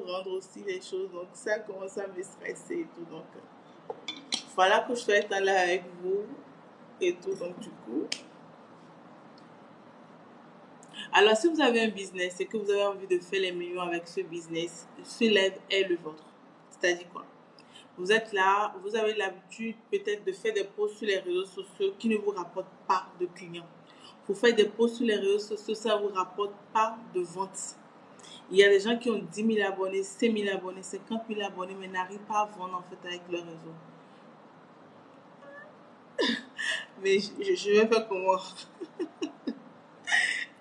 rendre aussi les choses. Donc, ça commence à me stresser et tout. Donc, voilà que je fais être là avec vous et tout. Donc, du coup. Alors, si vous avez un business et que vous avez envie de faire les millions avec ce business, ce live est le vôtre. C'est-à-dire quoi? Vous êtes là, vous avez l'habitude peut-être de faire des posts sur les réseaux sociaux qui ne vous rapportent pas de clients. Vous faites des posts sur les réseaux sociaux, ça ne vous rapporte pas de ventes. Il y a des gens qui ont 10 000 abonnés, 5 000 abonnés, 50 000 abonnés, mais n'arrivent pas à vendre en fait avec leur réseau. Mais je vais faire comment?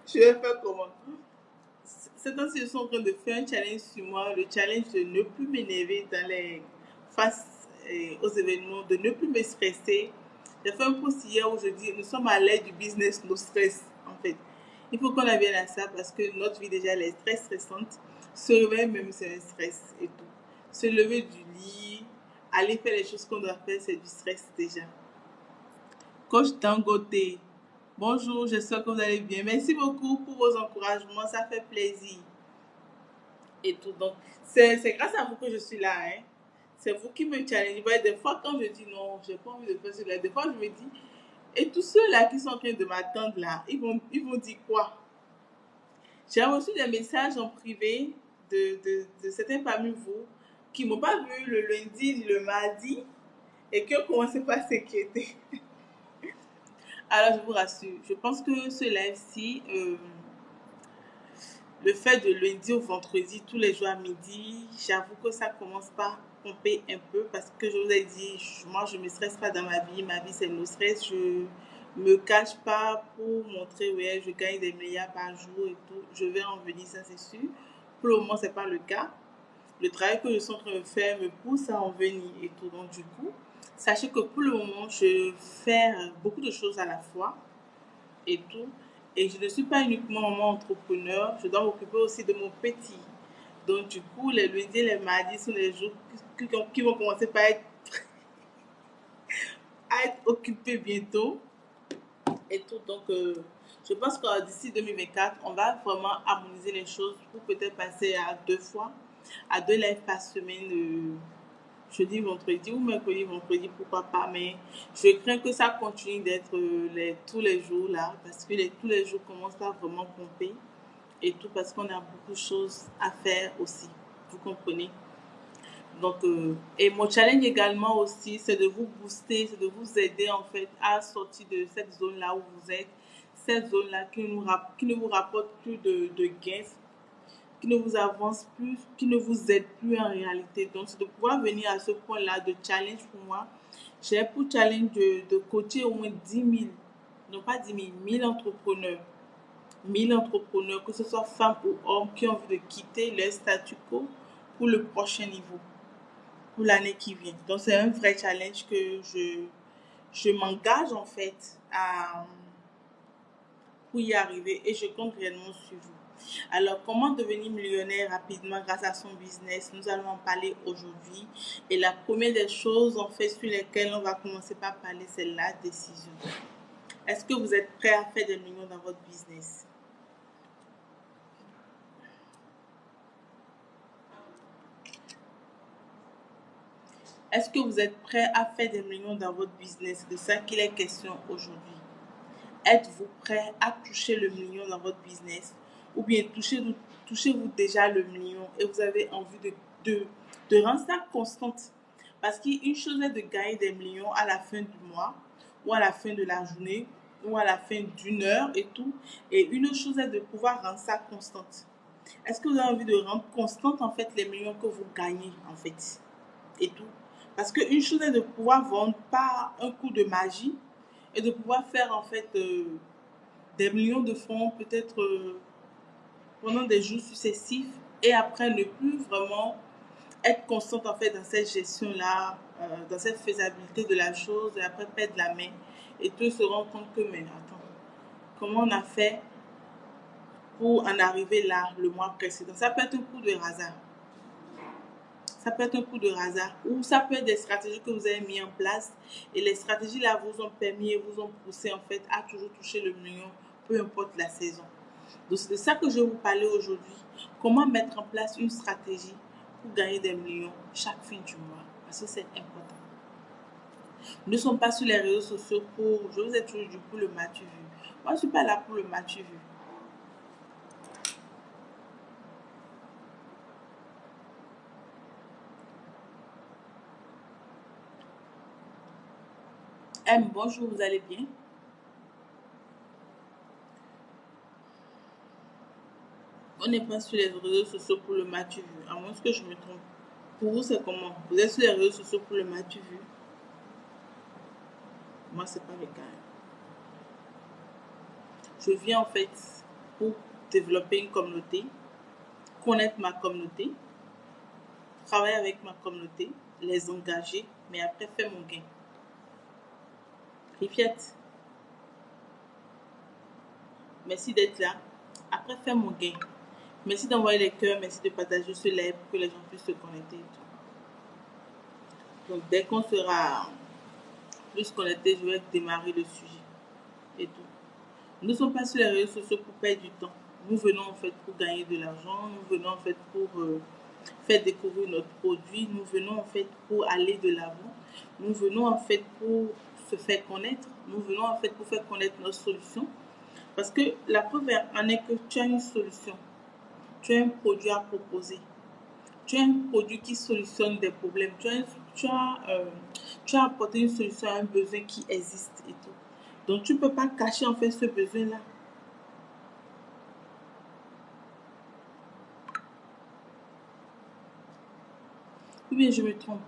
Je vais faire comment? Ces temps-ci, je suis en train de faire un challenge sur moi, le challenge de ne plus m'énerver face aux événements, de ne plus me stresser. J'ai fait un post hier où je dis, nous sommes à l'ère du business, no stress, en fait. Il faut qu'on vienne à ça parce que notre vie déjà, elle est très stressante. Se réveiller même, c'est un stress et tout. Se lever du lit, aller faire les choses qu'on doit faire, c'est du stress déjà. Coach Dangote, bonjour, j'espère que vous allez bien. Merci beaucoup pour vos encouragements, ça fait plaisir. Et tout, donc, c'est grâce à vous que je suis là, hein. C'est vous qui me challengez. Des fois, quand je dis non, j'ai pas envie de faire cela, des fois, je me dis, et tous ceux-là qui sont en train de m'attendre là, ils vont dire quoi? J'ai reçu des messages en privé de certains parmi vous qui m'ont pas vu le lundi, le mardi, et qui ont commencé par s'inquiéter. Alors, je vous rassure, je pense que ce live-ci, le fait de lundi au vendredi, tous les jours à midi, j'avoue que ça commence par pomper un peu parce que je vous ai dit, moi, je ne me stresse pas dans ma vie c'est le stress. Je me cache pas pour montrer, ouais, je gagne des milliards par jour et tout. Je vais en venir, ça c'est sûr. Pour le moment, ce n'est pas le cas. Le travail que je suis en train de faire me pousse à en venir et tout. Donc, du coup, sachez que pour le moment, je fais beaucoup de choses à la fois et tout. Et je ne suis pas uniquement maman entrepreneur, je dois m'occuper aussi de mon petit. Donc, du coup, les lundis et les mardis sont les jours qui vont commencer par à être occupés bientôt. Et tout, donc, je pense que d'ici 2024, on va vraiment harmoniser les choses pour peut-être passer à 2 lives par semaine, jeudi, vendredi ou mercredi, vendredi, pourquoi pas. Mais je crains que ça continue d'être tous les jours là, parce que tous les jours commencent à vraiment pomper et tout, parce qu'on a beaucoup de choses à faire aussi. Vous comprenez? Donc, et mon challenge également aussi, c'est de vous booster, c'est de vous aider en fait à sortir de cette zone-là où vous êtes, cette zone-là qui ne vous rapporte plus de gains, qui ne vous avance plus, qui ne vous aide plus en réalité. Donc, c'est de pouvoir venir à ce point-là de challenge pour moi. J'ai pour challenge de coacher au moins 10 000, non pas 10 000, 1000 entrepreneurs. 1000 entrepreneurs, que ce soit femmes ou hommes, qui ont envie de quitter leur statu quo pour le prochain niveau, pour l'année qui vient. Donc, c'est un vrai challenge que je m'engage en fait pour y arriver et je compte réellement sur vous. Alors, comment devenir millionnaire rapidement grâce à son business? Nous allons en parler aujourd'hui. Et la première des choses, en fait, sur lesquelles on va commencer par parler, c'est la décision. Est-ce que vous êtes prêt à faire des millions dans votre business? Est-ce que vous êtes prêt à faire des millions dans votre business? C'est de ça qu'il est question aujourd'hui. Êtes-vous prêt à toucher le million dans votre business? Ou bien touchez-vous déjà le million et vous avez envie de rendre ça constante? Parce qu'une chose est de gagner des millions à la fin du mois, ou à la fin de la journée, ou à la fin d'une heure et tout. Et une autre chose est de pouvoir rendre ça constante. Est-ce que vous avez envie de rendre constante en fait les millions que vous gagnez en fait? Et tout. Parce qu'une chose est de pouvoir vendre par un coup de magie et de pouvoir faire en fait des millions de francs peut-être pendant des jours successifs et après ne plus vraiment être constante en fait dans cette gestion-là, dans cette faisabilité de la chose et après perdre la main et tout se rendre compte que mais attends, comment on a fait pour en arriver là le mois précédent? Ça peut être un coup de hasard. Ça peut être un coup de hasard ou ça peut être des stratégies que vous avez mis en place et les stratégies là vous ont permis et vous ont poussé en fait à toujours toucher le million, peu importe la saison. Donc c'est de ça que je vais vous parler aujourd'hui. Comment mettre en place une stratégie pour gagner des millions chaque fin du mois. Parce que c'est important. Nous ne sommes pas sur les réseaux sociaux pour, je vous ai toujours dit, pour le m'as-tu vu. Moi, je ne suis pas là pour le m'as-tu vu. Bonjour, vous allez bien? On n'est pas sur les réseaux sociaux pour le m'as-tu vu, à moins que je me trompe. Pour vous, c'est comment? Vous êtes sur les réseaux sociaux pour le m'as-tu vu? Moi, c'est pas le cas. Je viens en fait pour développer une communauté, connaître ma communauté, travailler avec ma communauté, les engager, mais après faire mon gain. Rifiette, merci d'être là. Après faire mon gain. Merci d'envoyer les cœurs, merci de partager ce live pour que les gens puissent se connecter et tout. Donc dès qu'on sera plus connecté, je vais démarrer le sujet et tout. Nous ne sommes pas sur les réseaux sociaux pour perdre du temps. Nous venons en fait pour gagner de l'argent, nous venons en fait pour faire découvrir notre produit, nous venons en fait pour aller de l'avant, nous venons en fait pour se faire connaître, nous venons en fait pour faire connaître nos solutions. Parce que la preuve en est que tu as une solution, tu as un produit à proposer, tu as un produit qui solutionne des problèmes, tu as apporté une solution à un besoin qui existe et tout. Donc tu ne peux pas cacher en fait ce besoin-là. Ou bien je me trompe.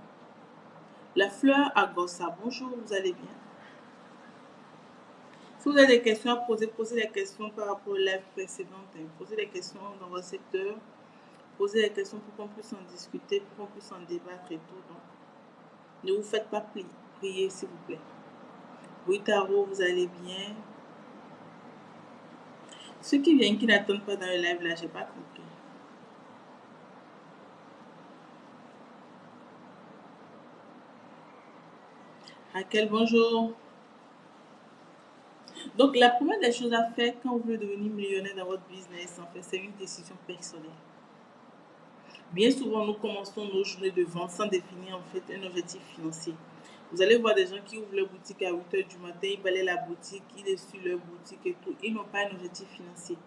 La fleur à Gossa, bonjour, vous allez bien? Si vous avez des questions à poser, posez les questions par rapport au live précédent. Posez les questions dans votre secteur. Posez les questions pour qu'on puisse en discuter, pour qu'on puisse en débattre et tout. Donc, ne vous faites pas prier, s'il vous plaît. Oui, Taro, vous allez bien? Ceux qui viennent, qui n'attendent pas dans le live, là, j'ai pas compris. Raquel, bonjour. Donc, la première des choses à faire quand vous voulez devenir millionnaire dans votre business, en fait, c'est une décision personnelle. Bien souvent, nous commençons nos journées de vente sans définir en fait un objectif financier. Vous allez voir des gens qui ouvrent leur boutique à 8 h du matin, ils balayent la boutique, ils essuient leur boutique et tout. Ils n'ont pas un objectif financier.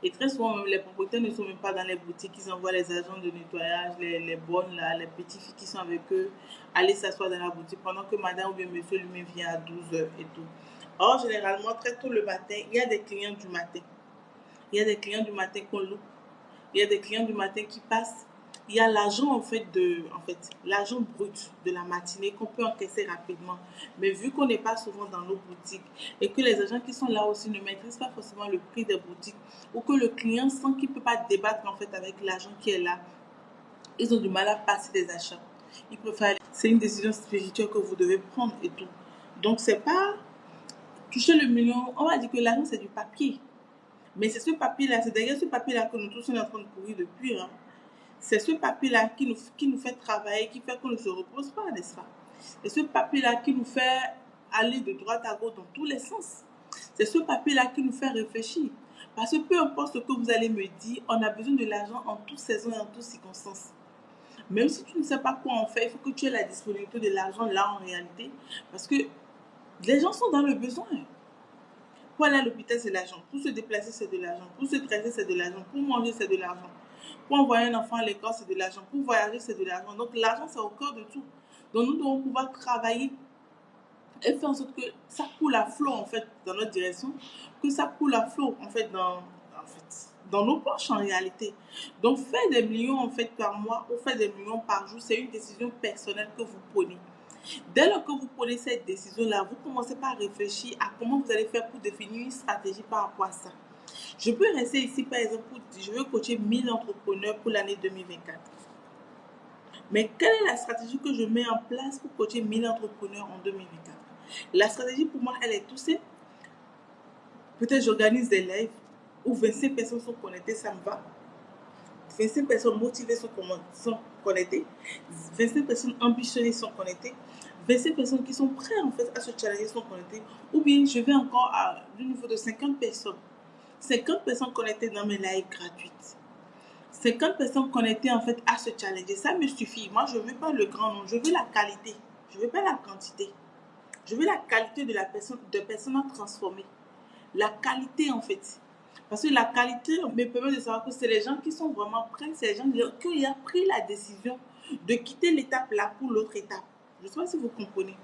Et très souvent, même les propriétaires ne sont même pas dans les boutiques. Ils envoient les agents de nettoyage, les bonnes, là, les petites filles qui sont avec eux, aller s'asseoir dans la boutique pendant que madame ou bien monsieur lui-même vient à 12 h et tout. Or, généralement, très tôt le matin, il y a des clients du matin. Il y a des clients du matin qu'on loupe. Il y a des clients du matin qui passent. Il y a l'argent l'argent brut de la matinée qu'on peut encaisser rapidement. Mais vu qu'on n'est pas souvent dans nos boutiques et que les agents qui sont là aussi ne maîtrisent pas forcément le prix des boutiques ou que le client sent qu'il ne peut pas débattre en fait avec l'agent qui est là, ils ont du mal à passer des achats. Ils préfèrent. C'est une décision spirituelle que vous devez prendre et tout. Donc c'est pas toucher le million. On va dire que l'argent c'est du papier. Mais c'est ce papier-là, c'est derrière ce papier-là que nous tous sommes en train de courir depuis. Hein. C'est ce papier-là qui nous fait travailler, qui fait qu'on ne se repose pas, n'est-ce pas? C'est ce papier-là qui nous fait aller de droite à gauche dans tous les sens. C'est ce papier-là qui nous fait réfléchir. Parce que peu importe ce que vous allez me dire, on a besoin de l'argent en toutes saisons et en toutes circonstances. Même si tu ne sais pas quoi en faire, il faut que tu aies la disponibilité de l'argent là en réalité. Parce que les gens sont dans le besoin. Pour aller à l'hôpital, c'est de l'argent. Pour se déplacer, c'est de l'argent. Pour se dresser, c'est de l'argent. Pour manger, c'est de l'argent. Pour envoyer un enfant à l'école, c'est de l'argent. Pour voyager, c'est de l'argent. Donc, l'argent, c'est au cœur de tout. Donc, nous devons pouvoir travailler et faire en sorte que ça coule à flot, en fait, dans notre direction. Que ça coule à flot, en fait, dans nos poches, en réalité. Donc, faire des millions, en fait, par mois ou faire des millions par jour, c'est une décision personnelle que vous prenez. Dès lors que vous prenez cette décision-là, vous commencez par réfléchir à comment vous allez faire pour définir une stratégie par rapport à ça. Je peux rester ici, par exemple, je veux coacher 1000 entrepreneurs pour l'année 2024. Mais quelle est la stratégie que je mets en place pour coacher 1000 entrepreneurs en 2024? La stratégie, pour moi, elle est tout simple. Peut-être j'organise des lives où 25 personnes sont connectées, ça me va. 25 personnes motivées sont connectées. 25 personnes ambitionnées sont connectées. 25 personnes qui sont prêtes en fait à se challenger sont connectées. Ou bien je vais encore au niveau de 50 personnes. 50 personnes connectées dans mes lives gratuites. 50 personnes connectées en fait à ce challenge. Ça me suffit. Moi, je ne veux pas le grand nombre, je veux la qualité. Je ne veux pas la quantité. Je veux la qualité de personnes à transformer. La qualité en fait. Parce que la qualité me permet de savoir que c'est les gens qui sont vraiment prêts, c'est les gens qui ont pris la décision de quitter l'étape là pour l'autre étape. Je ne sais pas si vous comprenez.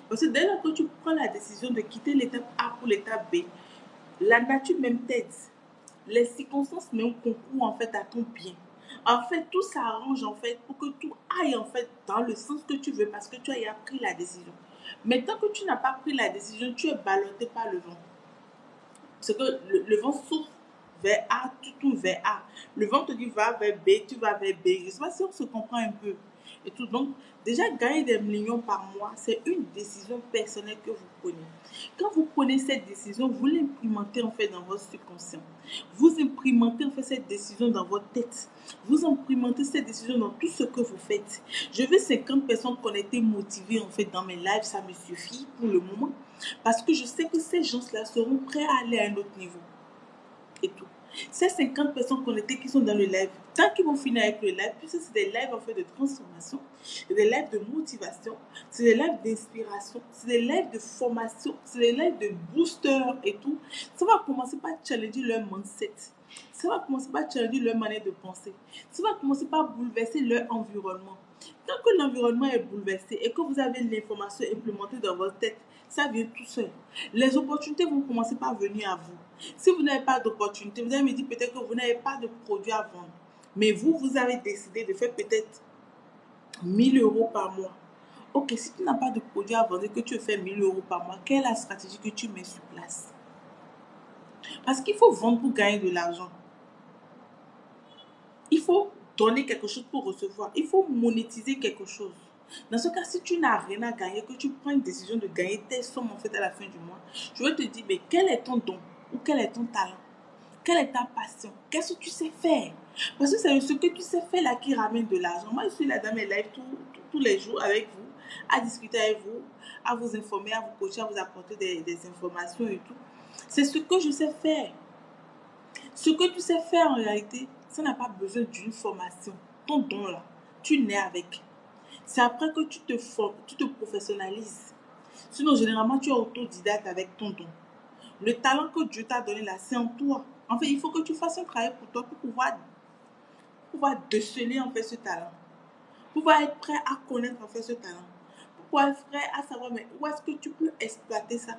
Parce que dès lors que tu prends la décision de quitter l'étape A pour l'étape B, la nature même t'aide. Les circonstances même concourent en fait à ton bien. En fait, tout s'arrange en fait pour que tout aille en fait dans le sens que tu veux parce que tu as pris la décision. Mais tant que tu n'as pas pris la décision, tu es ballotté par le vent. C'est que le vent souffle vers A, tu tournes vers A. Le vent te dit va vers B, tu vas vers B. Je ne sais pas si on se comprend un peu. Et tout. Donc, déjà, gagner des millions par mois, c'est une décision personnelle que vous prenez. Quand vous prenez cette décision, vous l'implémentez en fait dans votre subconscient. Vous implémentez en fait cette décision dans votre tête. Vous implémentez cette décision dans tout ce que vous faites. Je veux 50 personnes connectées, motivées en fait dans mes lives, ça me suffit pour le moment. Parce que je sais que ces gens-là seront prêts à aller à un autre niveau. Et tout. Ces 50 personnes connectées qui sont dans le live, tant qu'ils vont finir avec le live, puisque c'est des lives en fait de transformation, c'est des lives de motivation, c'est des lives d'inspiration, c'est des lives de formation, c'est des lives de booster et tout, ça va commencer par challenger leur mindset. Ça va commencer par challenger leur manière de penser. Ça va commencer par bouleverser leur environnement. Tant que l'environnement est bouleversé et que vous avez l'information implémentée dans votre tête, ça vient tout seul. Les opportunités vont commencer par venir à vous. Si vous n'avez pas d'opportunité, vous allez me dire peut-être que vous n'avez pas de produit à vendre. Mais vous avez décidé de faire peut-être 1000 euros par mois. Ok, si tu n'as pas de produit à vendre et que tu veux faire 1000 euros par mois, quelle est la stratégie que tu mets sur place? Parce qu'il faut vendre pour gagner de l'argent. Il faut donner quelque chose pour recevoir. Il faut monétiser quelque chose. Dans ce cas, si tu n'as rien à gagner, que tu prends une décision de gagner tes sommes en fait à la fin du mois, je vais te dire, mais quel est ton don ou quel est ton talent? Quelle est ta passion? Qu'est-ce que tu sais faire? Parce que c'est ce que tu sais faire là qui ramène de l'argent. Moi, je suis là dans mes lives tous les jours avec vous, à discuter avec vous, à vous informer, à vous coacher, à vous apporter des informations et tout. C'est ce que je sais faire. Ce que tu sais faire en réalité, ça n'a pas besoin d'une formation. Ton don là, tu nais avec. C'est après que tu te formes, tu te professionnalises. Sinon, généralement, tu es autodidacte avec ton don. Le talent que Dieu t'a donné là, c'est en toi. En fait, il faut que tu fasses un travail pour toi pour pouvoir déceler en fait ce talent. Pour pouvoir être prêt à connaître en fait ce talent. Pour pouvoir être prêt à savoir mais où est-ce que tu peux exploiter ça.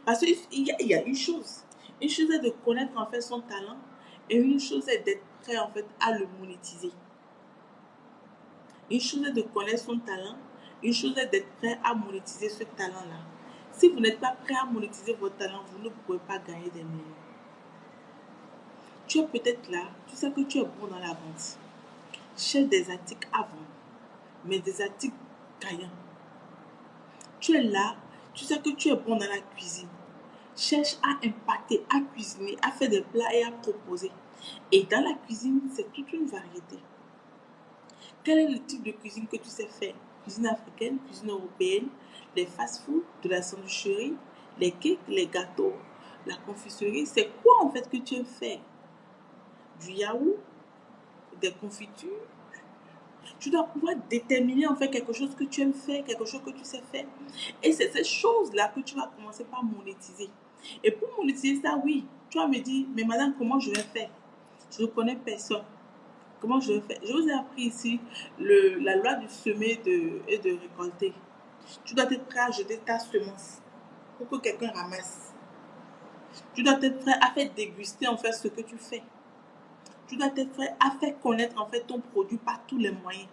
Parce qu'il y a une chose. Une chose est de connaître en fait son talent et une chose est d'être prêt en fait à le monétiser. Une chose est de connaître son talent, une chose est d'être prêt à monétiser ce talent-là. Si vous n'êtes pas prêt à monétiser votre talent, vous ne pouvez pas gagner des millions. Tu es peut-être là, tu sais que tu es bon dans la vente. Cherche des articles à vendre, mais des articles gagnants. Tu es là, tu sais que tu es bon dans la cuisine. Cherche à impacter, à cuisiner, à faire des plats et à proposer. Et dans la cuisine, c'est toute une variété. Quel est le type de cuisine que tu sais faire? Cuisine africaine, cuisine européenne, les fast-food, de la sandwicherie, les cakes, les gâteaux, la confiserie. C'est quoi en fait que tu aimes faire? Du yaourt, des confitures. Tu dois pouvoir déterminer en fait quelque chose que tu aimes faire, quelque chose que tu sais faire. Et c'est ces choses-là que tu vas commencer par monétiser. Et pour monétiser ça, oui, tu vas me dire, mais madame, comment je vais faire? Je ne connais personne. Comment je vais faire? Je vous ai appris ici la loi du semer et de récolter. Tu dois être prêt à jeter ta semence pour que quelqu'un ramasse. Tu dois être prêt à faire déguster en fait ce que tu fais. Tu dois être prêt à faire connaître en fait ton produit par tous les moyens.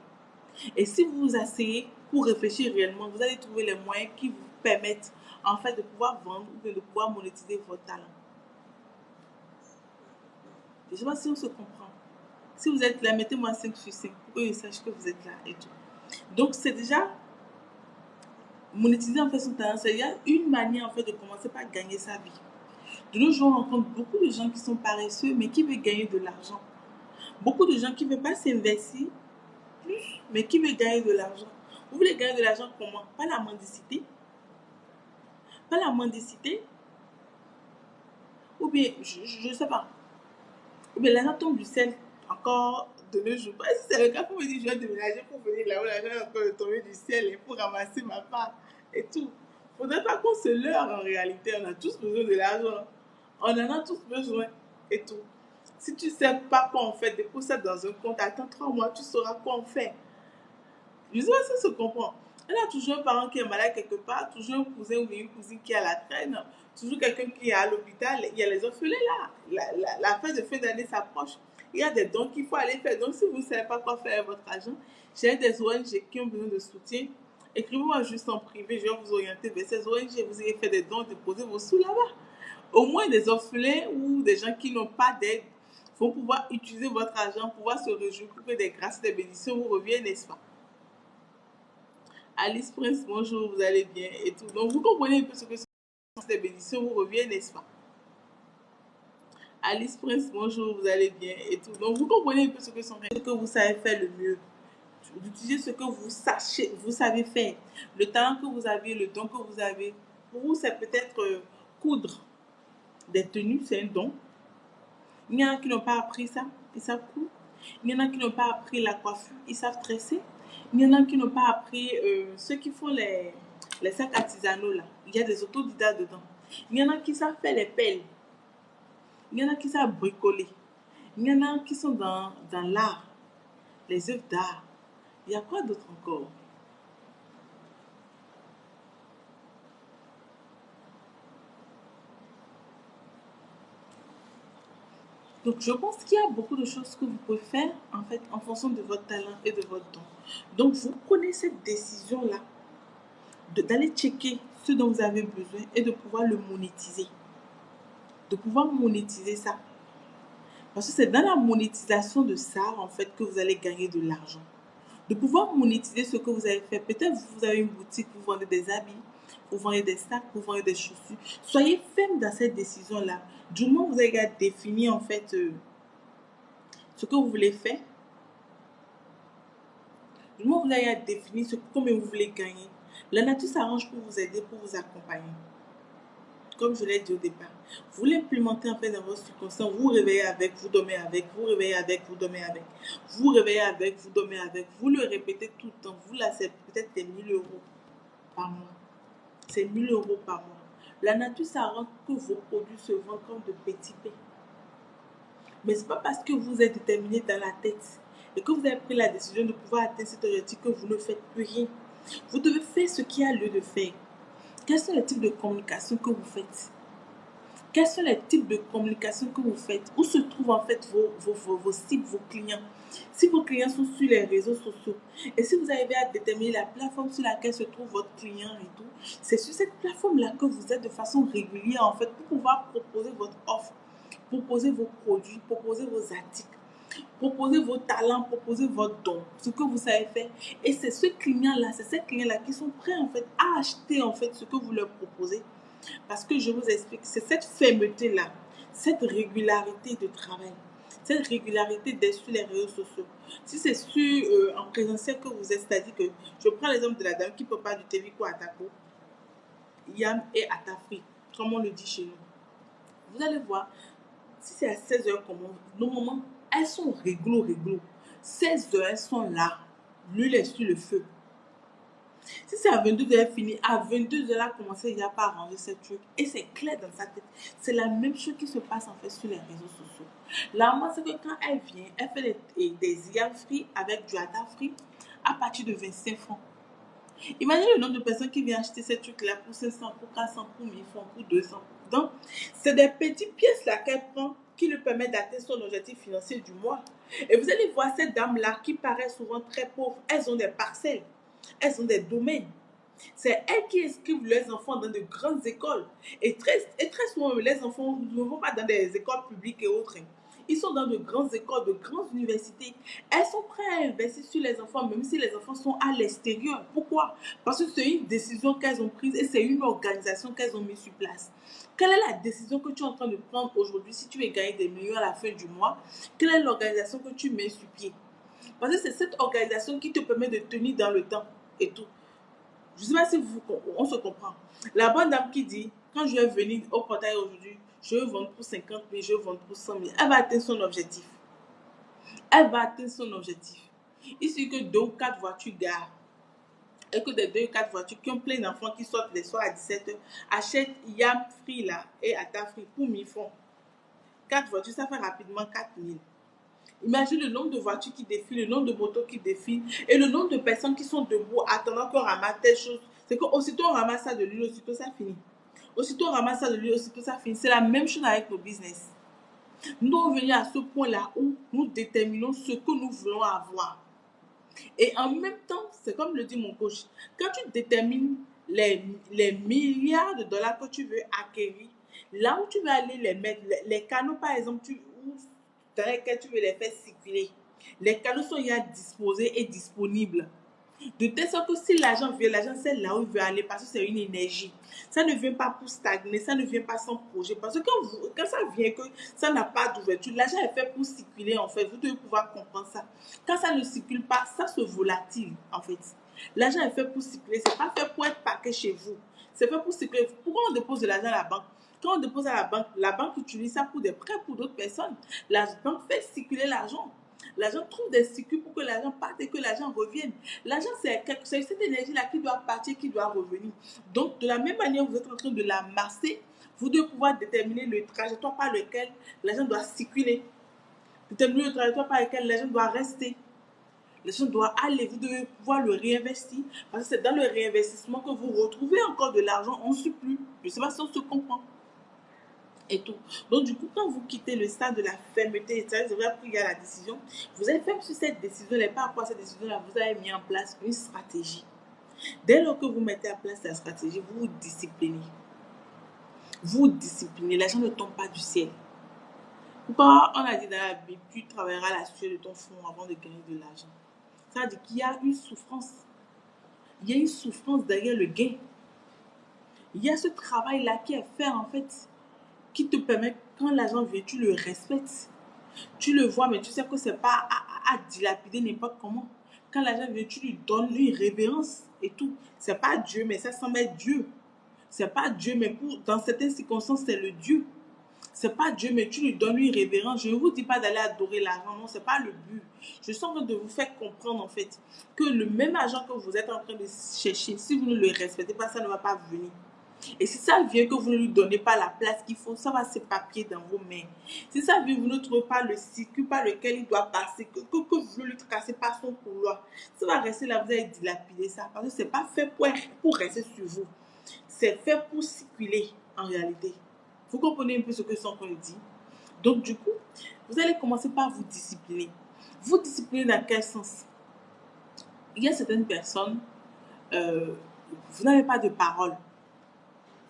Et si vous vous asseyez pour réfléchir réellement, vous allez trouver les moyens qui vous permettent en fait de pouvoir vendre ou de pouvoir monétiser votre talent. Je ne sais pas si on se comprend. Si vous êtes là, mettez-moi 5 sur 5 pour que je sache que vous êtes là et tout. Donc, c'est déjà monétiser en fait son talent. C'est déjà une manière en fait de commencer par gagner sa vie. De nos jours, on rencontre beaucoup de gens qui sont paresseux, mais qui veulent gagner de l'argent. Beaucoup de gens qui ne veulent pas s'investir plus, mais qui veulent gagner de l'argent. Vous voulez gagner de l'argent comment? Pas la mendicité. Pas la mendicité. Ou bien, je ne sais pas. Ou bien l'argent tombe du ciel encore de nos jours. Si c'est le cas, pour me dire, je vais déménager pour venir là où l'argent est en train de tomber du ciel et pour ramasser ma part et tout. Faudrait pas qu'on se leurre en réalité. On a tous besoin de l'argent. On en a tous besoin et tout. Si tu ne sais pas quoi en fait, dépose ça dans un compte. Attends 3 mois, tu sauras quoi en faire. Je sais pas si ça se comprend. Il y a toujours un parent qui est malade quelque part, toujours un cousin ou une cousine qui est à la traîne, toujours quelqu'un qui est à l'hôpital. Il y a les orphelins là. La fin de fin d'année s'approche. Il y a des dons qu'il faut aller faire. Donc, si vous ne savez pas quoi faire avec votre argent, j'ai des ONG qui ont besoin de soutien. Écrivez-moi juste en privé, je vais vous orienter vers ces ONG. Vous allez faire des dons, déposer vos sous là-bas. Au moins, des orphelins ou des gens qui n'ont pas d'aide vont pouvoir utiliser votre argent, pouvoir se réjouir pour que des grâces et des bénédictions vous reviennent, n'est-ce pas? Alice Prince, bonjour, vous allez bien et tout. Donc, vous comprenez un peu ce que sont ces bénédictions vous reviennent, n'est-ce pas? Alice Prince, bonjour, vous allez bien et tout. Donc, vous comprenez un peu ce que sont ce que vous savez faire le mieux. D'utiliser ce que vous savez faire. Le talent que vous avez, le don que vous avez. Pour vous, c'est peut-être coudre des tenues, c'est un don. Il y en a qui n'ont pas appris ça, ils savent coudre. Il y en a qui n'ont pas appris la coiffure, ils savent tresser. Il y en a qui n'ont pas appris ceux qui font les sacs artisanaux là. Il y a des autodidactes dedans. Il y en a qui savent faire les pelles. Il y en a qui savent bricoler. Il y en a qui sont dans l'art, les œuvres d'art. Il y a quoi d'autre encore? Donc, je pense qu'il y a beaucoup de choses que vous pouvez faire, en fait, en fonction de votre talent et de votre don. Donc, vous prenez cette décision-là d'aller checker ce dont vous avez besoin et de pouvoir le monétiser. De pouvoir monétiser ça. Parce que c'est dans la monétisation de ça, en fait, que vous allez gagner de l'argent. De pouvoir monétiser ce que vous avez fait. Peut-être vous avez une boutique, vous vendez des habits, vous vendez des sacs, vous vendez des chaussures. Soyez ferme dans cette décision-là. Du moment où vous avez défini, en fait, ce que vous voulez faire, du moment où vous avez défini combien vous voulez gagner, la nature s'arrange pour vous aider, pour vous accompagner. Comme je l'ai dit au départ, vous l'implémentez en fait dans votre subconscient, vous réveillez avec, vous dormez avec, vous réveillez avec, vous dormez avec, vous réveillez avec, vous dormez avec, vous le répétez tout le temps. Vous là, c'est peut-être des 1000 € par mois. C'est 1000 € par mois. La nature s'arrange que vos produits se vendent comme de petits pains. Mais ce n'est pas parce que vous êtes déterminé dans la tête et que vous avez pris la décision de pouvoir atteindre cet objectif que vous ne faites plus rien. Vous devez faire ce qu'il y a lieu de faire. Quels sont les types de communication que vous faites? Quels sont les types de communication que vous faites? Où se trouvent en fait vos cibles, vos clients? Si vos clients sont sur les réseaux sociaux et si vous arrivez à déterminer la plateforme sur laquelle se trouve votre client et tout, c'est sur cette plateforme-là que vous êtes de façon régulière en fait pour pouvoir proposer votre offre, proposer vos produits, proposer vos articles, proposer vos talents, proposer votre don, ce que vous savez faire. Et c'est ce client-là, c'est ces clients-là qui sont prêts en fait à acheter en fait ce que vous leur proposez. Parce que je vous explique, c'est cette fermeté-là, cette régularité de travail, cette régularité d'être sur les réseaux sociaux. Si c'est en présentiel que vous êtes, c'est-à-dire que je prends l'exemple de la dame qui prépare du Teviko à Tako, Yam et Atafri, comme on le dit chez nous. Vous allez voir, si c'est à 16h, normalement, elles sont réglo. 16h, elles sont là. L'huile est sur le feu. Si c'est à 22h, elle finit. À 22h, elle a commencé déjà par arranger ces trucs. Et c'est clair dans sa tête. C'est la même chose qui se passe en fait sur les réseaux sociaux. La maman, c'est que quand elle vient, elle fait des yam frits avec du hata frit à partir de 25 francs. Imaginez le nombre de personnes qui viennent acheter ces trucs-là pour 500, pour 400, pour 1000 francs, pour 200. Donc, c'est des petites pièces là qu'elle prend qui lui permettent d'atteindre son objectif financier du mois. Et vous allez voir ces dames-là qui paraissent souvent très pauvres. Elles ont des parcelles. Elles ont des domaines. C'est elles qui inscrivent leurs enfants dans de grandes écoles. Et très souvent, les enfants ne vont pas dans des écoles publiques et autres. Ils sont dans de grandes écoles, de grandes universités. Elles sont prêtes à investir sur les enfants, même si les enfants sont à l'extérieur. Pourquoi? Parce que c'est une décision qu'elles ont prise et c'est une organisation qu'elles ont mise sur place. Quelle est la décision que tu es en train de prendre aujourd'hui si tu veux gagner des millions à la fin du mois? Quelle est l'organisation que tu mets sur pied? Parce que c'est cette organisation qui te permet de tenir dans le temps et tout. Je ne sais pas si on se comprend. La bonne dame qui dit, quand je vais venir au portail aujourd'hui, je vais vendre pour 50 000, je vais vendre pour 100 000. Elle va atteindre son objectif. elle va atteindre son objectif. Il suffit que 2 ou 4 voitures garent et que des 2 ou 4 voitures qui ont plein d'enfants qui sortent les soirs à 17h achètent Yam Free là et Ata Free pour 1000 francs. 4 voitures, ça fait rapidement 4000. Imagine le nombre de voitures qui défilent, le nombre de motos qui défilent et le nombre de personnes qui sont debout attendant qu'on ramasse telle chose. C'est qu'aussitôt on ramasse ça de l'huile, aussitôt ça finit. Aussitôt on ramasse ça de l'huile, aussitôt ça finit. C'est la même chose avec nos business. Nous devons venir à ce point-là où nous déterminons ce que nous voulons avoir. Et en même temps, c'est comme le dit mon coach, quand tu détermines les milliards de dollars que tu veux acquérir, là où tu vas aller les mettre, les canaux par exemple, dans lesquels tu veux les faire circuler, les canaux sont déjà disposés et disponibles. De telle sorte que si l'argent vient, l'argent c'est là où il veut aller parce que c'est une énergie. Ça ne vient pas pour stagner, ça ne vient pas sans projet. Parce que quand ça vient, que ça n'a pas d'ouverture, l'argent est fait pour circuler en fait. Vous devez pouvoir comprendre ça. Quand ça ne circule pas, ça se volatile en fait. L'argent est fait pour circuler, c'est pas fait pour être parqué chez vous. C'est fait pour circuler. Pourquoi on dépose de l'argent à la banque? Quand on dépose à la banque utilise ça pour des prêts pour d'autres personnes. La banque fait circuler l'argent. L'argent trouve des circuits pour que l'argent parte et que l'argent revienne. L'argent, c'est cette énergie-là qui doit partir, qui doit revenir. Donc, de la même manière, vous êtes en train de l'amasser, vous devez pouvoir déterminer le trajectoire par lequel l'argent doit circuler. Déterminer le trajectoire par lequel l'argent doit rester. L'argent doit aller, vous devez pouvoir le réinvestir. Parce que c'est dans le réinvestissement que vous retrouvez encore de l'argent en surplus. Je ne sais pas si on se comprend. Et tout. Donc, du coup, quand vous quittez le stade de la fermeté, vous avez pris la décision, vous avez fait sur cette décision-là, par rapport à cette décision-là, vous avez mis en place une stratégie. Dès lors que vous mettez en place la stratégie, vous vous disciplinez. Vous disciplinez. L'argent ne tombe pas du ciel. Pourquoi on a dit dans la Bible, tu travailleras la sueur de ton front avant de gagner de l'argent? Ça veut dire qu'il y a une souffrance. Il y a une souffrance derrière le gain. Il y a ce travail-là qui est fait en fait, qui te permet, quand l'argent vient, tu le respectes. Tu le vois, mais tu sais que ce n'est pas à dilapider n'importe comment. Quand l'argent vient, tu lui donnes une révérence et tout. Ce n'est pas Dieu, mais ça semble être Dieu. Ce n'est pas Dieu, mais dans certaines circonstances, c'est le Dieu. Ce n'est pas Dieu, mais tu lui donnes une révérence. Je ne vous dis pas d'aller adorer l'argent, non, ce n'est pas le but. Je suis en train de vous faire comprendre, en fait, que le même argent que vous êtes en train de chercher, si vous ne le respectez pas, ça ne va pas venir. Et si ça vient que vous ne lui donnez pas la place qu'il faut, ça va s'éparpiller dans vos mains. Si ça vient, vous ne trouvez pas le circuit par lequel il doit passer, que vous lui tracez par son couloir, ça va rester là, vous allez dilapider ça. Parce que ce n'est pas fait pour rester sur vous. C'est fait pour circuler en réalité. Vous comprenez un peu ce que son qu'on dit? Donc du coup, vous allez commencer par vous discipliner. Vous discipliner dans quel sens? Il y a certaines personnes, vous n'avez pas de parole.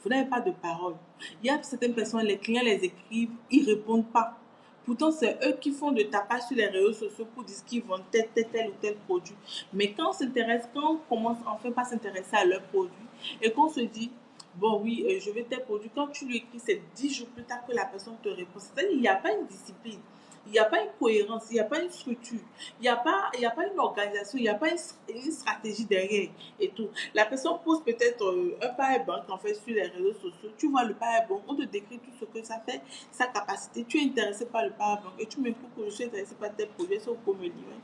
Vous n'avez pas de parole. Il y a certaines personnes, les clients les écrivent, ils ne répondent pas. Pourtant, c'est eux qui font de tapage sur les réseaux sociaux pour dire qu'ils vendent tel ou tel produit. Mais quand on s'intéresse, quand on commence enfin pas à s'intéresser à leurs produits et qu'on se dit, bon oui, je veux tel produit, quand tu lui écris, c'est 10 jours plus tard que la personne te répond. C'est-à-dire qu'il n'y a pas une discipline. Il n'y a pas une cohérence, il n'y a pas une structure, il n'y a pas une organisation, il n'y a pas une stratégie derrière et tout. La personne pose peut-être un powerbank en fait sur les réseaux sociaux. Tu vois le powerbank, on te décrit tout ce que ça fait, sa capacité. Tu es intéressé par le powerbank et tu m'écoutes que je suis intéressé par tes projets, est-ce que vous pouvez me livrer?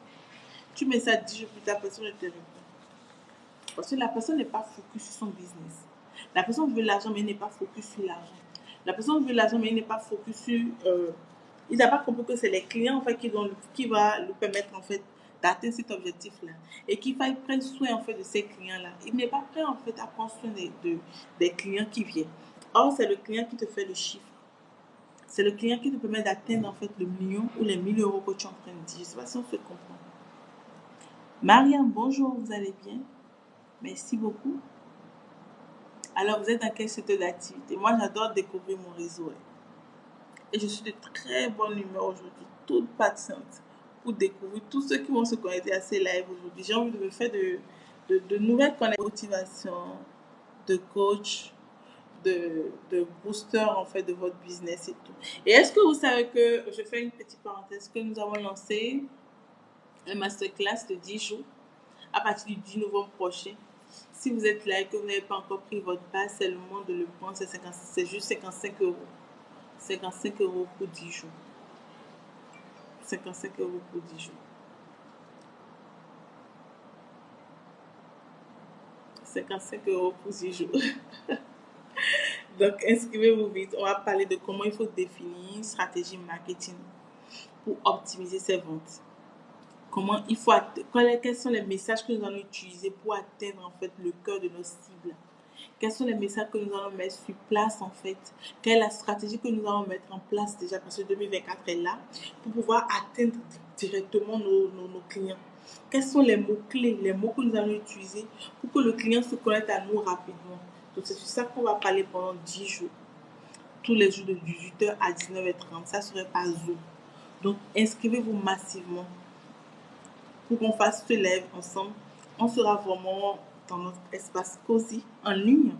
Tu mets ça 10 jours plus tard, personne ne te répond. Parce que la personne n'est pas focus sur son business. La personne veut l'argent, mais elle n'est pas focus sur l'argent. La personne veut l'argent, mais elle n'est pas focus sur... il n'a pas compris que c'est les clients en fait, qui va lui permettre en fait, d'atteindre cet objectif-là. Et qu'il faille prendre soin en fait, de ces clients-là. Il n'est pas prêt en fait, à prendre soin des clients qui viennent. Or, c'est le client qui te fait le chiffre. C'est le client qui te permet d'atteindre en fait, le million ou les 1000 euros que tu es en train de dire. Je ne sais pas si on se comprend. Mariam, bonjour, vous allez bien? Merci beaucoup. Alors, vous êtes dans quel secteur d'activité? Moi, j'adore découvrir mon réseau. Et je suis de très bonne humeur aujourd'hui, toute patiente pour découvrir tous ceux qui vont se connecter à ces lives aujourd'hui. J'ai envie de me faire de nouvelles connexions, de motivation, de coach, de booster en fait de votre business et tout. Et est-ce que vous savez que, je fais une petite parenthèse, que nous avons lancé un masterclass de 10 jours à partir du 10 novembre prochain. Si vous êtes là et que vous n'avez pas encore pris votre passe, c'est le moment de le prendre, c'est juste 55 euros. 55 euros pour 10 jours. €55 pour 10 jours. 55 € pour 10 jours. Donc, inscrivez-vous vite. On va parler de comment il faut définir une stratégie marketing pour optimiser ses ventes. Comment il faut quels sont les messages que nous allons utiliser pour atteindre en fait le cœur de nos cibles. Quels sont les messages que nous allons mettre sur place en fait. Quelle est la stratégie que nous allons mettre en place déjà parce que 2024 est là pour pouvoir atteindre directement nos clients. Quels sont les mots-clés, les mots que nous allons utiliser pour que le client se connecte à nous rapidement. Donc, c'est sur ça qu'on va parler pendant 10 jours. Tous les jours de 18h à 19h30. Ça serait par Zoom. Donc, inscrivez-vous massivement pour qu'on fasse ce live ensemble. On sera vraiment dans notre espace cosy en ligne.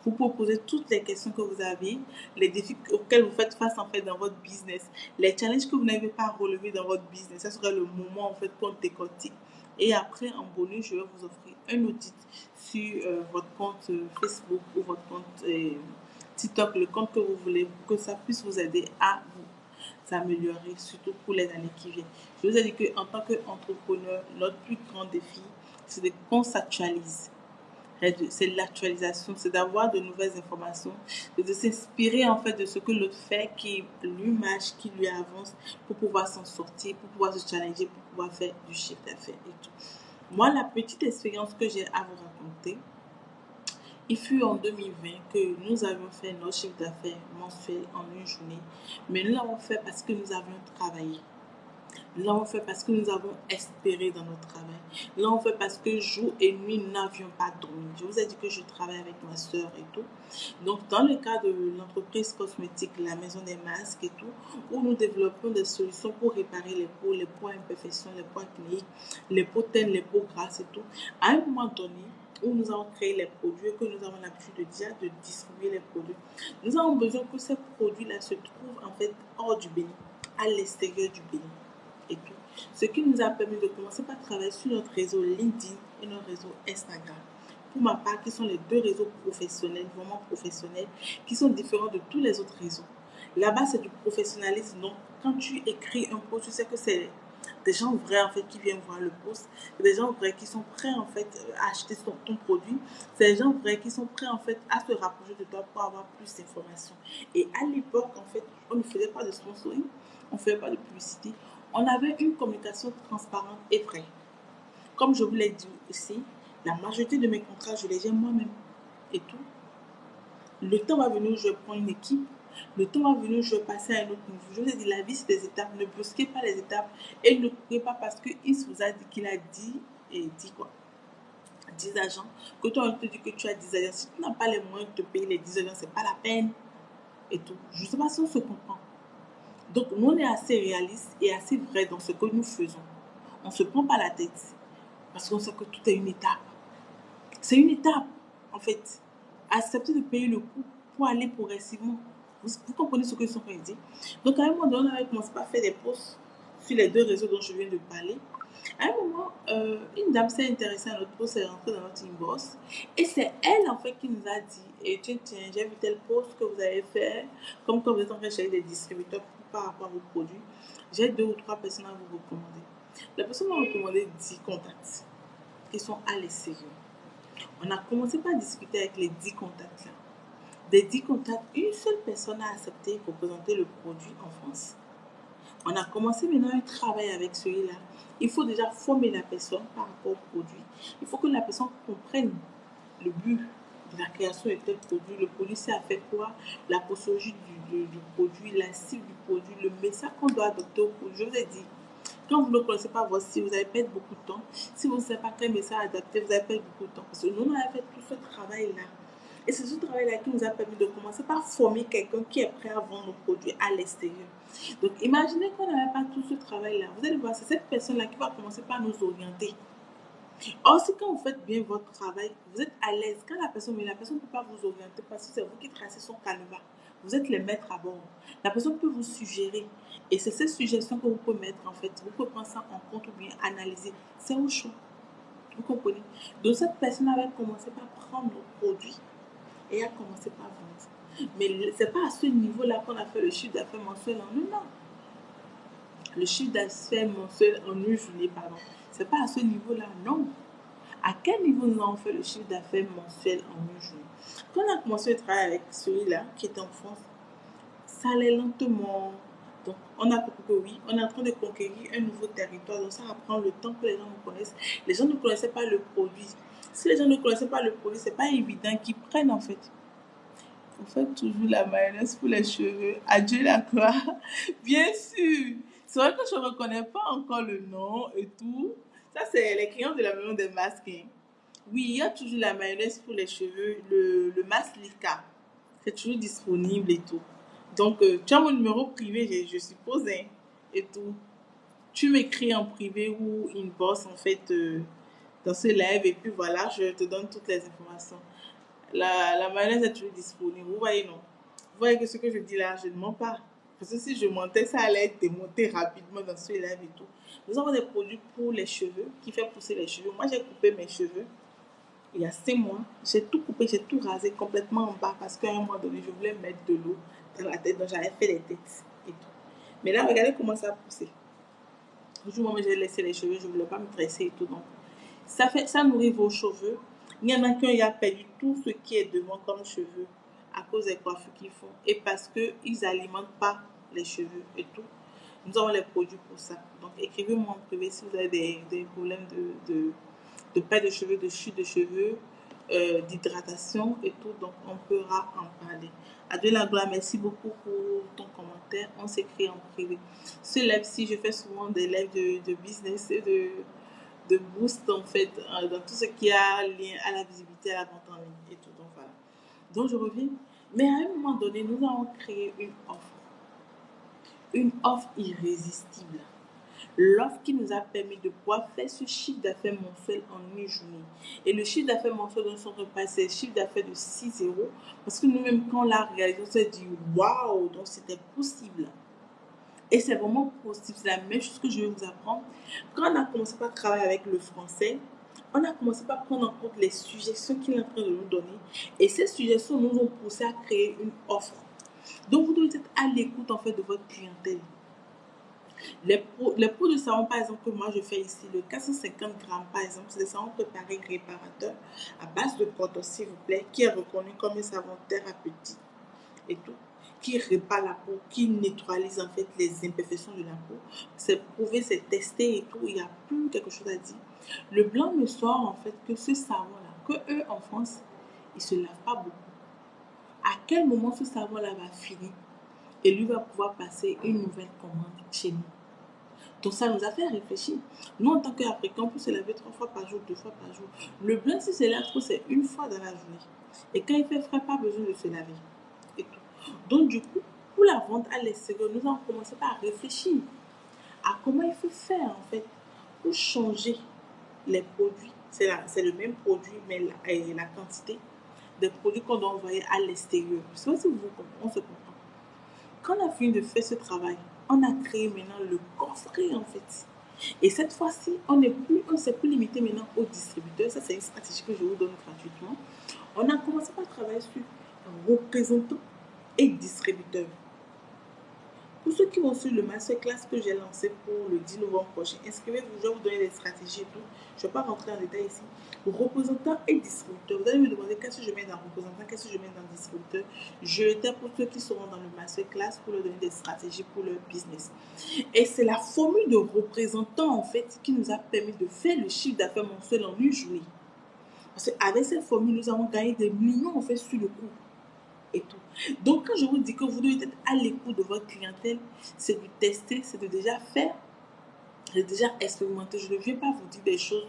Vous pouvez poser toutes les questions que vous avez, les défis auxquels vous faites face en fait dans votre business, les challenges que vous n'avez pas relevés dans votre business. Ça serait le moment en fait qu'on décortique. Et après, en bonus, je vais vous offrir un audit sur votre compte Facebook ou votre compte TikTok, le compte que vous voulez, pour que ça puisse vous aider à vous améliorer, surtout pour les années qui viennent. Je vous ai dit qu'en tant qu'entrepreneur, notre plus grand défi, c'est qu'on s'actualise. C'est l'actualisation, c'est d'avoir de nouvelles informations, de s'inspirer en fait de ce que l'autre fait, qui lui marche, qui lui avance, pour pouvoir s'en sortir, pour pouvoir se challenger, pour pouvoir faire du chiffre d'affaires et tout. Moi, la petite expérience que j'ai à vous raconter, il fut en 2020 que nous avions fait notre chiffre d'affaires mensuel en une journée, mais nous l'avons fait parce que nous avions travaillé. Nous l'avons fait parce que nous avons espéré dans notre travail. Nous l'avons fait parce que jour et nuit, nous n'avions pas dormi. Je vous ai dit que je travaille avec ma soeur et tout. Donc, dans le cas de l'entreprise cosmétique, la maison des masques et tout, où nous développons des solutions pour réparer les peaux à imperfection, les peaux acnéiques, les peaux teintes, les peaux grasses et tout, à un moment donné, où nous avons créé les produits et que nous avons l'habitude de distribuer les produits, nous avons besoin que ces produits-là se trouvent en fait hors du Bénin, à l'extérieur du Bénin. Et tout. Ce qui nous a permis de commencer par travailler sur notre réseau LinkedIn et notre réseau Instagram. Pour ma part, qui sont les deux réseaux professionnels, vraiment professionnels, qui sont différents de tous les autres réseaux. Là-bas, c'est du professionnalisme. Donc, quand tu écris un post, tu sais que c'est des gens vrais en fait qui viennent voir le post, des gens vrais qui sont prêts en fait à acheter ton produit, c'est des gens vrais qui sont prêts en fait à se rapprocher de toi pour avoir plus d'informations. Et à l'époque, en fait, on ne faisait pas de sponsoring, on ne faisait pas de publicité. On avait une communication transparente et vraie. Comme je vous l'ai dit aussi, la majorité de mes contrats, je les gère moi-même et tout. Le temps va venir où je vais prendre une équipe. Le temps va venir où je vais passer à un autre niveau. Je vous ai dit, la vie, c'est des étapes. Ne brusquez pas les étapes et ne courez pas parce qu'il vous a dit qu'il a dit, et dit quoi 10 agents, que toi, on te dit que tu as 10 agents. Si tu n'as pas les moyens de te payer les 10 agents, ce n'est pas la peine. Et tout. Je ne sais pas si on se comprend. Donc, nous, on est assez réaliste et assez vrai dans ce que nous faisons. On ne se prend pas la tête parce qu'on sait que tout est une étape. C'est une étape, en fait. Accepter de payer le coût pour aller progressivement. Vous comprenez ce que je suis en train de dire? Donc, à un moment donné, on avait commencé par faire des posts sur les deux réseaux dont je viens de parler. À un moment, une dame s'est intéressée à notre post, elle est rentrée dans notre inbox. Et c'est elle, en fait, qui nous a dit, et tiens, j'ai vu tel post que vous avez fait, comme quand vous êtes en train de chercher des distributeurs par rapport à vos produits. J'ai 2 ou 3 personnes à vous recommander. La personne m'a recommandé 10 contacts qui sont à l'extérieur. On a commencé par discuter avec les 10 contacts là. Des 10 contacts, une seule personne a accepté de représenter le produit en France. On a commencé maintenant un travail avec celui-là. Il faut déjà former la personne par rapport au produit. Il faut que la personne comprenne le but de la création de tel produit. Le produit, c'est à faire quoi? La posologie du produit, la cible du produit, le message qu'on doit adopter au produit. Je vous ai dit, quand vous ne connaissez pas votre cible, vous allez perdre beaucoup de temps. Si vous ne savez pas quel message adapter, vous allez perdre beaucoup de temps. Parce que nous, on a fait tout ce travail-là. Et c'est ce travail-là qui nous a permis de commencer par former quelqu'un qui est prêt à vendre nos produits à l'extérieur. Donc, imaginez qu'on n'avait pas tout ce travail-là. Vous allez voir, c'est cette personne-là qui va commencer par nous orienter. Or, si quand vous faites bien votre travail, vous êtes à l'aise. Quand la personne ne peut pas vous orienter parce que c'est vous qui tracez son canevas. Vous êtes les maîtres à bord. La personne peut vous suggérer. Et c'est ces suggestions que vous pouvez mettre en fait. Vous pouvez prendre ça en compte ou bien analyser. C'est au choix. Vous comprenez? Donc, cette personne avait commencé par prendre nos produits et a commencé par vendre. Mais ce n'est pas à ce niveau-là qu'on a fait le chiffre d'affaires mensuel en un an. le chiffre d'affaires mensuel en une journée, pardon. C'est pas à ce niveau-là, non. À quel niveau nous avons fait le chiffre d'affaires mensuel en une journée? Quand on a commencé à travailler avec celui-là, qui était en France, ça allait lentement. Donc, on a compris que oui, on est en train de conquérir un nouveau territoire. Donc, ça va prendre le temps que les gens nous connaissent. Les gens ne connaissaient pas le produit. Si les gens ne connaissaient pas le produit, c'est pas évident qu'ils prennent en fait. On fait toujours la mayonnaise pour les cheveux. Adieu la croix. Bien sûr. C'est vrai que je ne reconnais pas encore le nom et tout. Ça, c'est les clients de la maison des masques. Hein. Oui, il y a toujours la mayonnaise pour les cheveux, le masque Lika. C'est toujours disponible et tout. Donc, tu as mon numéro privé, je suppose, hein, et tout. Tu m'écris en privé ou inbox, en fait, dans ce live, et puis voilà, je te donne toutes les informations. La mayonnaise est toujours disponible. Vous voyez, non? Vous voyez que ce que je dis là, je ne mens pas. Parce que si je mentais, ça allait être démonté rapidement dans ce live et tout. Nous avons des produits pour les cheveux, qui fait pousser les cheveux. Moi, j'ai coupé mes cheveux il y a 5 mois. J'ai tout coupé, j'ai tout rasé complètement en bas parce qu'à un moment donné, je voulais mettre de l'eau dans la tête. Donc, j'avais fait les têtes et tout. Mais là, regardez comment ça a poussé. Le jour où j'ai laissé les cheveux, je ne voulais pas me tresser et tout. Donc, ça nourrit vos cheveux. Il y en a qui ont perdu tout ce qui est devant comme cheveux à cause des coiffures qu'ils font et parce qu'ils n'alimentent pas les cheveux et tout. Nous avons les produits pour ça. Donc, écrivez-moi en privé si vous avez des problèmes de perte de cheveux, de chute de cheveux, d'hydratation et tout. Donc, on pourra en parler. Adieu la gloire, merci beaucoup pour ton commentaire. On s'écrit en privé. Ce live-ci, je fais souvent des lives de business et de boost en fait dans tout ce qui a lien à la visibilité, à la vente en ligne et tout. Donc voilà. Donc je reviens. Mais à un moment donné, nous avons créé une offre. Une offre irrésistible. L'offre qui nous a permis de pouvoir faire ce chiffre d'affaires mensuel en une journée. Et le chiffre d'affaires mensuel dans son repas, c'est le chiffre d'affaires de 6 euros. Parce que nous-mêmes, quand on l'a réalisé, on s'est dit waouh, donc c'était possible. Et c'est vraiment possible. C'est la même chose que je vais vous apprendre. Quand on a commencé par travailler avec le français, on a commencé par prendre en compte les suggestions qu'il est en train de nous donner. Et ces suggestions nous ont poussé à créer une offre. Donc, vous devez être à l'écoute en fait de votre clientèle. Les pots de savon, par exemple, que moi je fais ici, le 450 grammes, par exemple, c'est des savons préparés réparateurs à base de coton, s'il vous plaît, qui est reconnu comme un savon thérapeutique et tout, qui répare la peau, qui neutralise en fait les imperfections de la peau. C'est prouvé, c'est testé et tout, il n'y a plus quelque chose à dire. Le blanc me sort en fait que ce savon-là, que eux en France, ils ne se lavent pas beaucoup. À quel moment ce savon-là va finir et lui va pouvoir passer une nouvelle commande chez nous? Donc ça nous a fait réfléchir. Nous, en tant qu'Africains, on peut se laver 3 fois par jour, 2 fois par jour. Le blanc, si c'est là trop, c'est une fois dans la journée. Et quand il fait frais, pas besoin de se laver. Et tout. Donc du coup, pour la vente à l'extérieur, nous avons commencé par réfléchir à comment il faut faire en fait pour changer les produits. C'est le même produit, mais la quantité des produits qu'on doit envoyer à l'extérieur. Je ne sais pas si on se comprend. Quand on a fini de faire ce travail, on a créé maintenant le coffret en fait. Et cette fois-ci, on ne s'est plus limité maintenant aux distributeurs. Ça, c'est une stratégie que je vous donne gratuitement. On a commencé par travailler sur représentants et distributeurs. Pour ceux qui vont suivre le masterclass que j'ai lancé pour le 10 novembre prochain, inscrivez-vous, je vais vous donner des stratégies et tout. Je ne vais pas rentrer en détail ici. Représentants et distributeurs. Vous allez me demander qu'est-ce que je mets dans représentant, qu'est-ce que je mets dans distributeur. Je l'étais pour ceux qui seront dans le masterclass pour leur donner des stratégies pour leur business. Et c'est la formule de représentant en fait qui nous a permis de faire le chiffre d'affaires mensuel en une journée. Parce qu'avec cette formule, nous avons gagné des millions en fait sur le coup. Et tout. Donc, quand je vous dis que vous devez être à l'écoute de votre clientèle, c'est de tester, c'est de déjà faire, de déjà expérimenter. Je ne viens pas vous dire des choses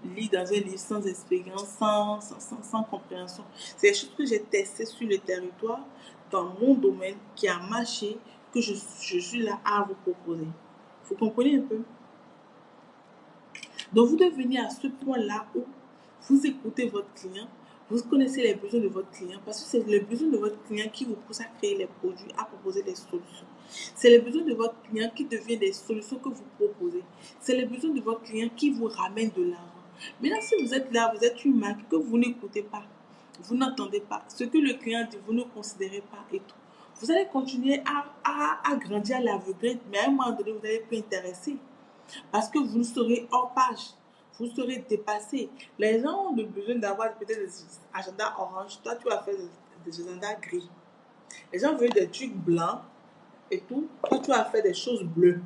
liées dans un livre sans expérience, sans compréhension. C'est des choses que j'ai testées sur le territoire, dans mon domaine, qui a marché, que je suis là à vous proposer. Vous comprenez un peu? Donc, vous devez venir à ce point-là où vous écoutez votre client, vous connaissez les besoins de votre client parce que c'est les besoins de votre client qui vous pousse à créer les produits, à proposer des solutions. C'est les besoins de votre client qui deviennent des solutions que vous proposez. C'est les besoins de votre client qui vous ramènent de l'argent. Maintenant, si vous êtes là, vous êtes une marque que vous n'écoutez pas, vous n'entendez pas, ce que le client dit, vous ne considérez pas et tout, Vous allez continuer à grandir à l'aveuglette, mais à un moment donné, vous n'allez plus intéresser. Parce que vous serez hors page. Vous serez dépassé. Les gens ont besoin d'avoir peut-être des agendas orange. Toi, tu vas faire des agendas gris. Les gens veulent des trucs blancs et tout. Toi, tu vas faire des choses bleues.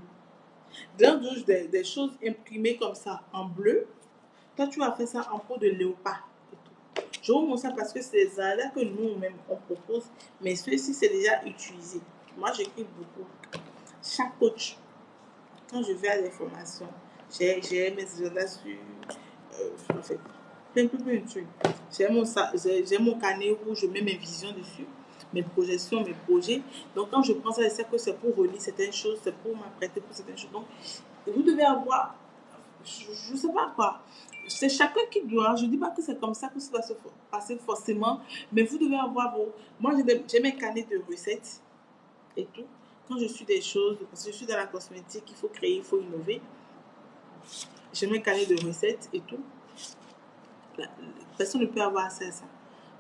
Des choses imprimées comme ça en bleu. Toi, tu vas faire ça en peau de léopard. Et tout. Je vous montre ça parce que c'est des agendas que nous-mêmes, on propose. Mais ceux-ci, c'est déjà utilisé. Moi, j'écris beaucoup. Chaque coach, quand je vais à des formations, j'ai mes agendas sur. En fait, plein de trucs. J'ai mon carnet où je mets mes visions dessus, mes projections, mes projets. Donc, quand je prends ça, je sais que c'est pour relire certaines choses, c'est pour m'apprêter pour certaines choses. Donc, vous devez avoir, je ne sais pas quoi. C'est chacun qui doit. Je ne dis pas que c'est comme ça que ça va se passer forcément, mais vous devez avoir vos. Moi, j'ai mes carnets de recettes et tout. Quand je suis des choses, parce que je suis dans la cosmétique, il faut créer, il faut innover. J'ai mes carnets de recettes et tout. Personne ne peut avoir accès à ça.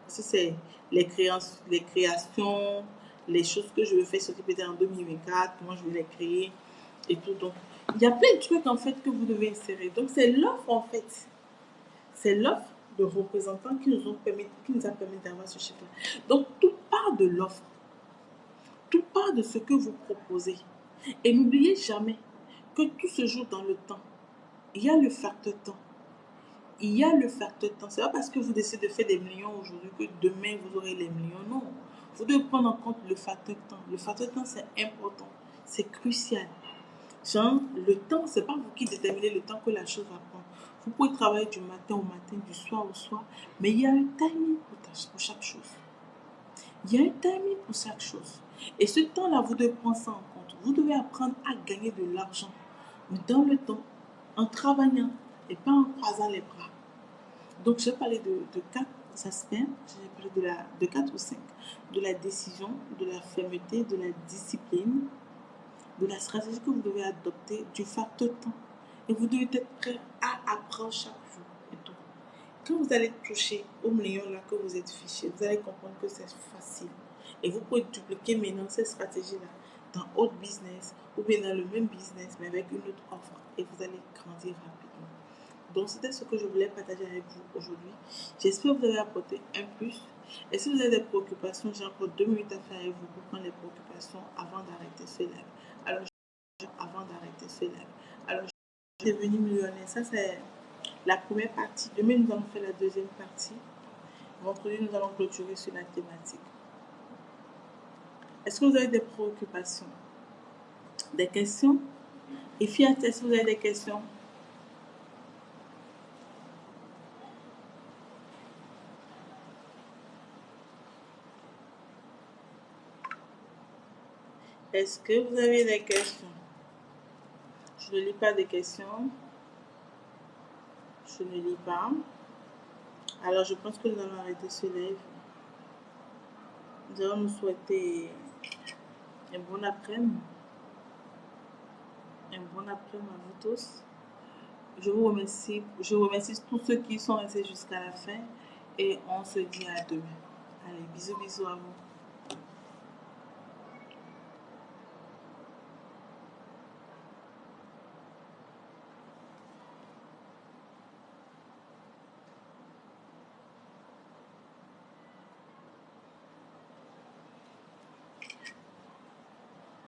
Parce que c'est les créations, les choses que je veux faire sortir peut-être en 2024, moi je vais les créer et tout. Donc, il y a plein de trucs en fait que vous devez insérer. Donc, c'est l'offre en fait. C'est l'offre de représentants qui nous a permis d'avoir ce chiffre-là. Donc, tout part de l'offre. Tout part de ce que vous proposez. Et n'oubliez jamais que tout se joue dans le temps. Il y a le facteur temps. Il y a le facteur temps. C'est pas parce que vous décidez de faire des millions aujourd'hui que demain vous aurez les millions. Non. Vous devez prendre en compte le facteur temps. Le facteur temps, c'est important. C'est crucial. Genre, le temps, c'est pas vous qui déterminez le temps que la chose va prendre. Vous pouvez travailler du matin au matin, du soir au soir, mais il y a un timing pour chaque chose. Il y a un timing pour chaque chose. Et ce temps-là, vous devez prendre ça en compte. Vous devez apprendre à gagner de l'argent, mais dans le temps, en travaillant et pas en croisant les bras. Donc, j'ai parlé de 4 aspects. J'ai parlé de 4 ou 5. De la décision, de la fermeté, de la discipline, de la stratégie que vous devez adopter, du facteur temps. Et vous devez être prêt à apprendre chaque jour. Et tout. Quand vous allez toucher au million là que vous êtes fiché, vous allez comprendre que c'est facile. Et vous pouvez dupliquer maintenant cette stratégie-là dans autre business ou bien dans le même business mais avec une autre offre. Et vous allez grandir rapidement. Donc, c'était ce que je voulais partager avec vous aujourd'hui. J'espère que vous avez apporté un plus. Et si vous avez des préoccupations, j'ai encore 2 minutes à faire avec vous pour prendre les préoccupations avant d'arrêter ce live. Alors, je suis devenu millionnaire. Ça, c'est la première partie. Demain, nous allons faire la deuxième partie. Vendredi, nous allons clôturer sur la thématique. Est-ce que vous avez des préoccupations? Des questions? Et Fiat, est-ce que vous avez des questions? Est-ce que vous avez des questions? Je ne lis pas des questions. Je ne lis pas. Alors, je pense que nous allons arrêter ce live. Nous allons nous souhaiter un bon après-midi. Un bon après-midi à vous tous. Je vous remercie. Je remercie tous ceux qui sont restés jusqu'à la fin. Et on se dit à demain. Allez, bisous, bisous à vous.